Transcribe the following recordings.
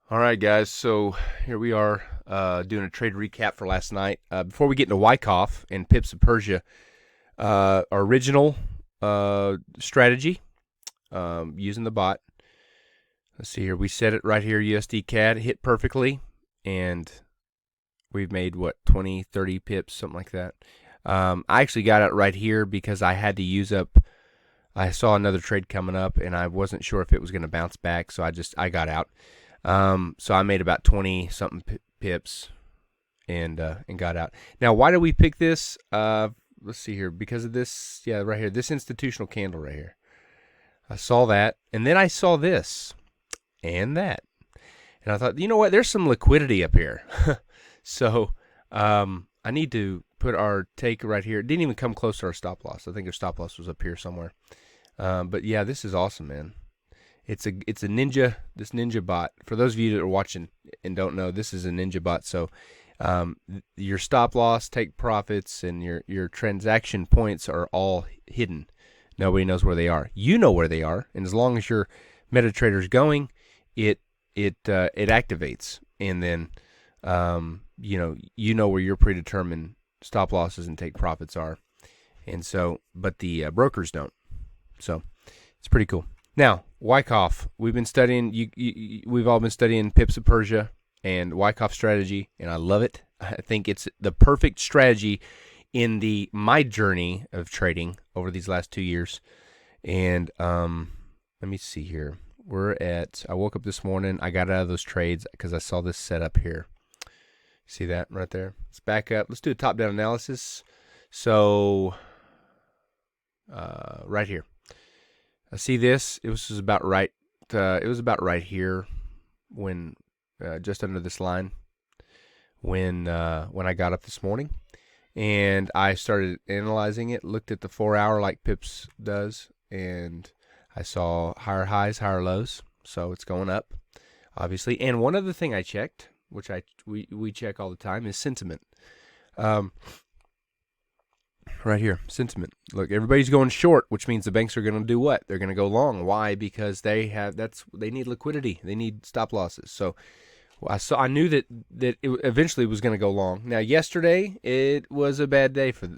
All right, guys. So here we are doing a trade recap for last night. Before we get into Wyckoff and Pips of Persia, our original strategy using the bot. Let's see here. We set it right here, USD CAD, hit perfectly, and we've made, 20, 30 pips, something like that. I actually got it right here because I had to use up. I saw another trade coming up, and I wasn't sure if it was going to bounce back, so I got out. So I made about 20 something pips and got out. Now, why did we pick this? Let's see here. Because of this, yeah, right here, this institutional candle right here. I saw that, and then I saw this and that, and I thought, you know what? There's some liquidity up here. So I need to put our take right here. It didn't even come close to our stop loss. I think our stop loss was up here somewhere. But yeah, this is awesome, man. It's a ninja, this ninja bot. For those of you that are watching and don't know, this is a ninja bot. So your stop loss, take profits, and your transaction points are all hidden. Nobody knows where they are. You know where they are, and as long as your MetaTrader's going, it activates, and then you know where your predetermined stop losses and take profits are, and so but the brokers don't. So it's pretty cool. Now, Wyckoff, we've been studying. We've all been studying Pips of Persia and Wyckoff strategy, and I love it. I think it's the perfect strategy in my journey of trading over these last 2 years. And let me see here. I woke up this morning. I got out of those trades because I saw this setup here. See that right there? Let's back up. Let's do a top-down analysis. So, right here. I see this. It was about right. It was about right here when just under this line when I got up this morning, and I started analyzing it. Looked at the 4-hour like Pips does, and I saw higher highs, higher lows. So it's going up, obviously. And one other thing I checked, which we check all the time, is sentiment. Right here, sentiment. Look, everybody's going short, which means the banks are going to do what? They're going to go long. Why? Because they need liquidity. They need stop losses. So I knew that it eventually was going to go long. Now, yesterday it was a bad day for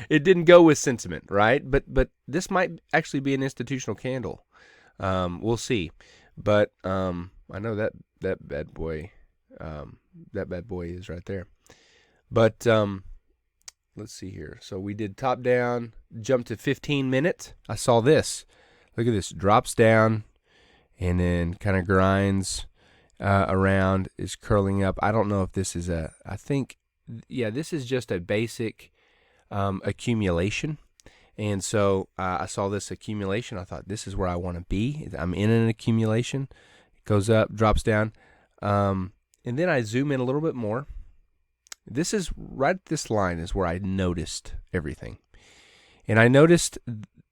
it didn't go with sentiment, right? But this might actually be an institutional candle. We'll see. But I know that bad boy is right there. But let's see here. So we did top down, jump to 15 minutes. I saw this. Look at this. Drops down and then kind of grinds around, is curling up. I don't know if this is this is just a basic accumulation. And so I saw this accumulation. I thought, this is where I want to be. I'm in an accumulation. It goes up, drops down. And then I zoom in a little bit more. This is right at this line is where I noticed everything. And I noticed,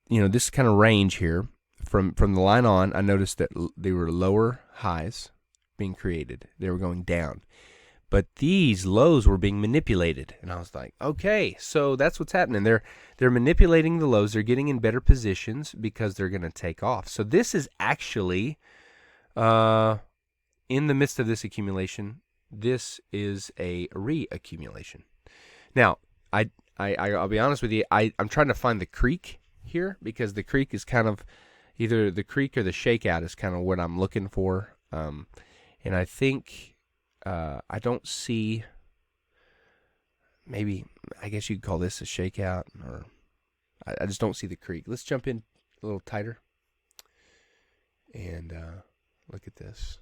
this kind of range here from the line on, I noticed that they were lower highs being created. They were going down. But these lows were being manipulated. And I was like, okay, so that's what's happening. They're manipulating the lows. They're getting in better positions because they're going to take off. So this is actually, in the midst of this accumulation, this is a reaccumulation. Now, I'll be honest with you. I'm trying to find the creek here because the creek is kind of either the creek or the shakeout is kind of what I'm looking for. And I think I don't see. Maybe I guess you'd call this a shakeout, or I just don't see the creek. Let's jump in a little tighter and look at this.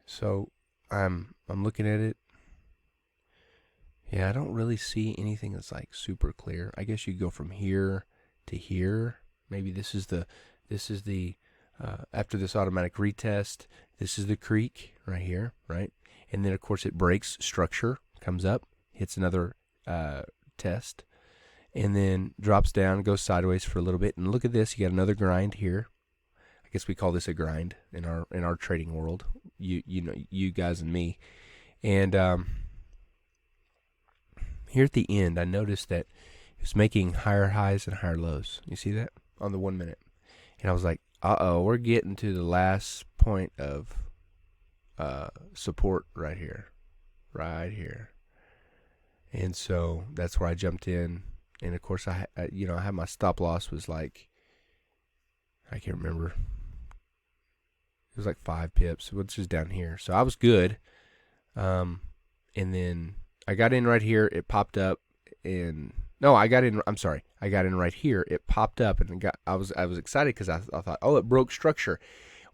So I'm looking at it. Yeah, I don't really see anything that's like super clear. I guess you go from here to here. Maybe this is the after this automatic retest, this is the creek right here, right? And then of course it breaks structure, comes up, hits another test, and then drops down, goes sideways for a little bit. And look at this, you got another grind here. I guess we call this a grind in our trading world. You guys and me. And here at the end, I noticed that it's making higher highs and higher lows. You see that on the 1 minute? And I was like, we're getting to the last point of support right here. And so that's where I jumped in. And of course, I had my stop loss was like, I can't remember. It was like 5 pips, which is down here. So I was good. And then I got in right here. It popped up, and no, I got in. I'm sorry, I got in right here. It popped up, and I was excited because I thought, oh, it broke structure.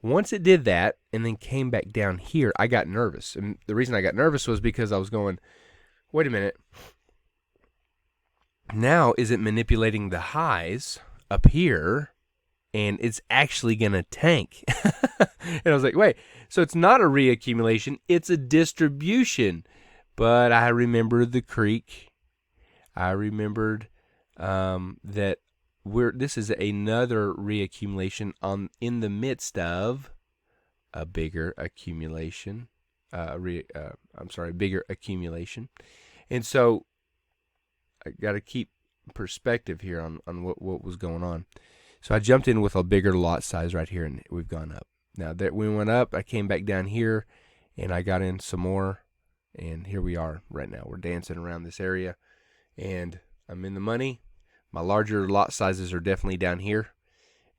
Once it did that, and then came back down here, I got nervous. And the reason I got nervous was because I was going, wait a minute. Now is it manipulating the highs up here? And it's actually going to tank. And I was like, wait, so it's not a reaccumulation, it's a distribution. But I remember the creek. I remembered that this is another reaccumulation in the midst of a bigger accumulation. Bigger accumulation. And so I got to keep perspective here on what was going on. So I jumped in with a bigger lot size right here, and we've gone up. Now that we went up, I came back down here, and I got in some more, and here we are right now. We're dancing around this area, and I'm in the money. My larger lot sizes are definitely down here,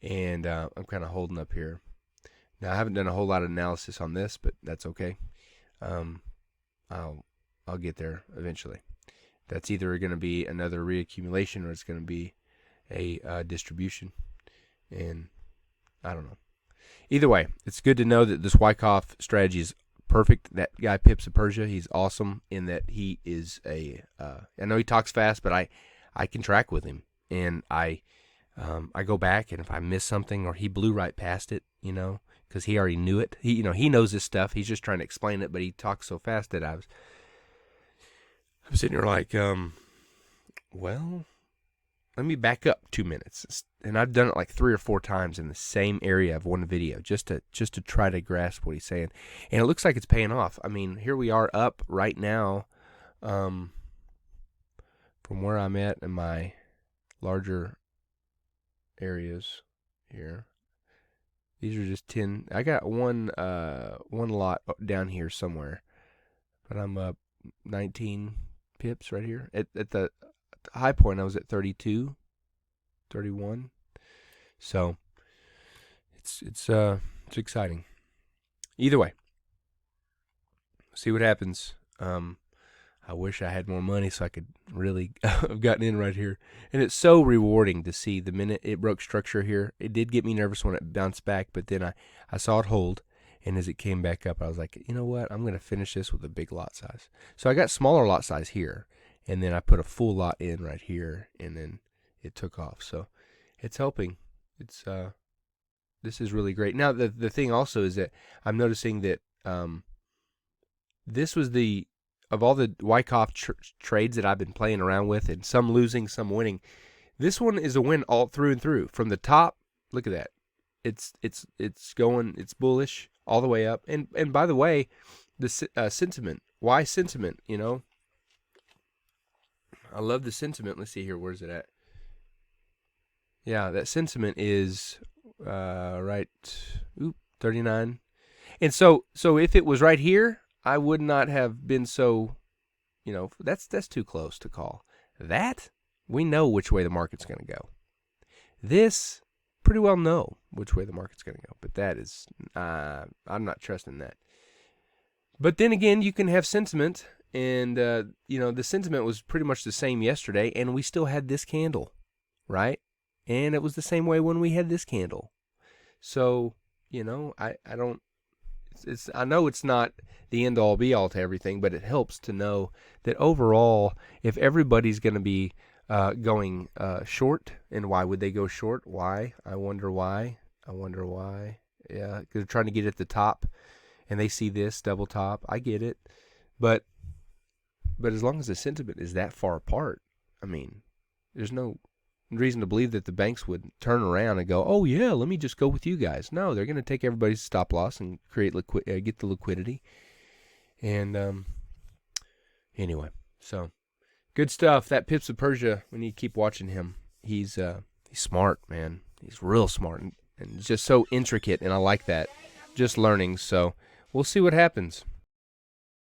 and I'm kind of holding up here. Now I haven't done a whole lot of analysis on this, but that's okay. I'll get there eventually. That's either going to be another reaccumulation or it's going to be a distribution. And I don't know. Either way, it's good to know that this Wyckoff strategy is perfect. That guy Pips of Persia, he's awesome in that he is I know he talks fast, but I can track with him, and I go back, and if I miss something or he blew right past it, because he already knew it. He knows this stuff. He's just trying to explain it, but he talks so fast that I'm sitting here like, well, let me back up 2 minutes. And I've done it like 3 or 4 times in the same area of one video just to try to grasp what he's saying. And it looks like it's paying off. I mean, here we are up right now from where I'm at in my larger areas here. These are just 10. I got one lot down here somewhere, but I'm up 19 pips right here. At the high point, I was at 32, 31. So it's exciting. Either way, see what happens. I wish I had more money so I could really have gotten in right here. And it's so rewarding to see the minute it broke structure here. It did get me nervous when it bounced back, but then I saw it hold. And as it came back up, I was like, you know what? I'm going to finish this with a big lot size. So I got smaller lot size here, and then I put a full lot in right here, and then it took off. So it's helping. This is really great. Now, the thing also is that I'm noticing that this was of all the Wyckoff trades that I've been playing around with, and some losing, some winning, this one is a win all through and through. From the top, look at that. It's going, it's bullish all the way up. And by the way, the sentiment. Why sentiment? I love the sentiment. Let's see here. Where's it at? Yeah, that sentiment is right. 39. And so if it was right here, I would not have been so. That's too close to call. That we know which way the market's going to go. This pretty well know which way the market's going to go, but that is I'm not trusting that. But then again, you can have sentiment, and the sentiment was pretty much the same yesterday, and we still had this candle, right? And it was the same way when we had this candle. So I don't. I know it's not the end all be all to everything, but it helps to know that overall, if everybody's going to be going short, and why would they go short? Why? I wonder why. Yeah, because they're trying to get at the top, and they see this double top. I get it, but as long as the sentiment is that far apart, I mean, there's no reason to believe that the banks would turn around and go, "Oh yeah, let me just go with you guys." No, they're going to take everybody's stop loss and create get the liquidity. And anyway, so. Good stuff. That Pips of Persia, we need to keep watching him. He's smart, man. He's real smart, and just so intricate, and I like that. Just learning, so we'll see what happens.